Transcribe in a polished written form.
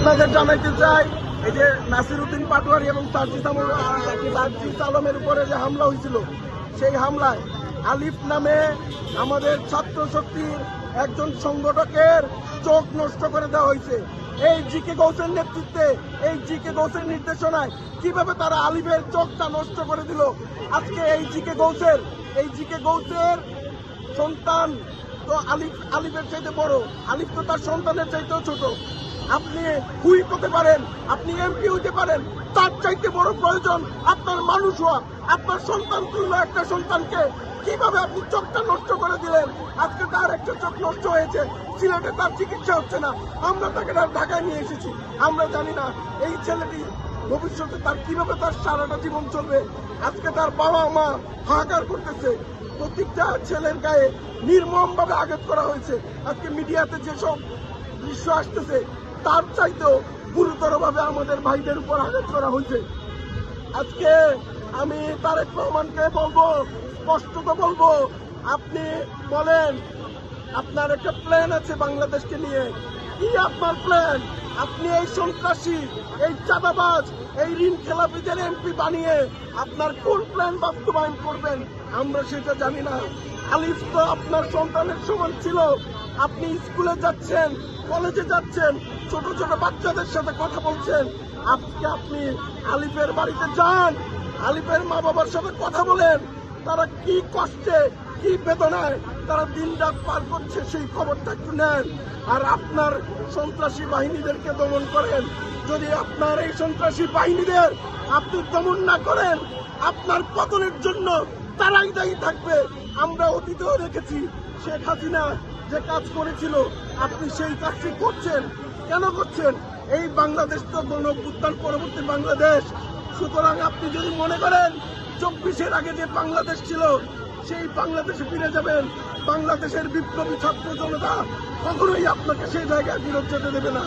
আপনাদের জানাইতে চাই, এই যে নাসিরউদ্দিন পাটোয়ারি এবং সার্জিস আলমের উপরে যে হামলা হয়েছিল, সেই হামলায় আলিফ নামে আমাদের ছাত্র শক্তির একজন সংগঠকের চোখ নষ্ট করে দেওয়া হয়েছে। এই জিকে গৌসের নেতৃত্বে, এই জিকে গৌসের নির্দেশনায় কিভাবে তারা আলিফের চোখটা নষ্ট করে দিল। আজকে এই জিকে গৌসের সন্তান তো আলিফের চাইতে বড়, আলিফ তো তার সন্তানের চাইতেও ছোট। আপনি হুইপ হতে পারেন, আপনি এমপি হইতে পারেন, তার চাইতে বড় প্রয়োজন আপনার মানুষ হওয়া। আপনার সন্তান তুল্য একটা সন্তানকে কিভাবে আপনি চোখটা নষ্ট করে দিলেন। আজকে তার একটা চোখ নষ্ট হয়েছে, সিলেটে তার চিকিৎসা হচ্ছে না, আমরা তাকে ঢাকায় নিয়ে এসেছি। আমরা জানি না এই ছেলেটি ভবিষ্যতে তার কিভাবে তার সারাটা জীবন চলবে। আজকে তার বাবা মা হাহাকার করতেছে, প্রত্যেকটা ছেলের গায়ে নির্মমভাবে আঘাত করা হয়েছে। আজকে মিডিয়াতে যেসব দৃশ্য আসতেছে তার চাইতেও গুরুতরভাবে আমাদের ভাইদের উপর আঘাত করা হয়েছে। আজকে আমি তারেক রহমানকে বলবো, স্পষ্টত বলবো, আপনি বলেন আপনার একটা প্ল্যান আছে বাংলাদেশকে নিয়ে। কি আপনার প্ল্যান? আপনি এই সন্ত্রাসী, এই চাঁদাবাজ, এই ঋণ খেলাপিদের এমপি বানিয়ে আপনার কোন প্ল্যান বাস্তবায়ন করবেন আমরা সেটা জানি না। আলিফ তো আপনার সন্তানের সমান ছিল। আপনি স্কুলে যাচ্ছেন, কলেজে যাচ্ছেন, ছোট ছোট বাচ্চাদের সাথে কথা বলছেন। আজকে আপনি আলিফের বাড়িতে যান, আলিফের মা বাবার সাথে কথা বলেন, তারা কি কষ্টে, কি বেদনায় তারা দিন রাত পার করছে সেই খবরটা একটু নেন। আর আপনার সন্ত্রাসী বাহিনীদেরকে দমন করেন। যদি আপনার এই সন্ত্রাসী বাহিনীদের আপনি দমন না করেন, আপনার পতনের জন্য তারাই দায়ী থাকবে। আমরা অতীতেও দেখেছি শেখ হাসিনা যে কাজ করেছিল, আপনি সেই কাজটি করছেন। কেন করছেন? এই বাংলাদেশ তো গণঅভ্যুত্থান পরবর্তী বাংলাদেশ। সুতরাং আপনি যদি মনে করেন 24-এর আগে যে বাংলাদেশ ছিল সেই বাংলাদেশে ফিরে যাবেন, বাংলাদেশের বিপ্লবী ছাত্র জনতা কখনোই আপনাকে সেই জায়গায় ফেরত যেতে দেবে না।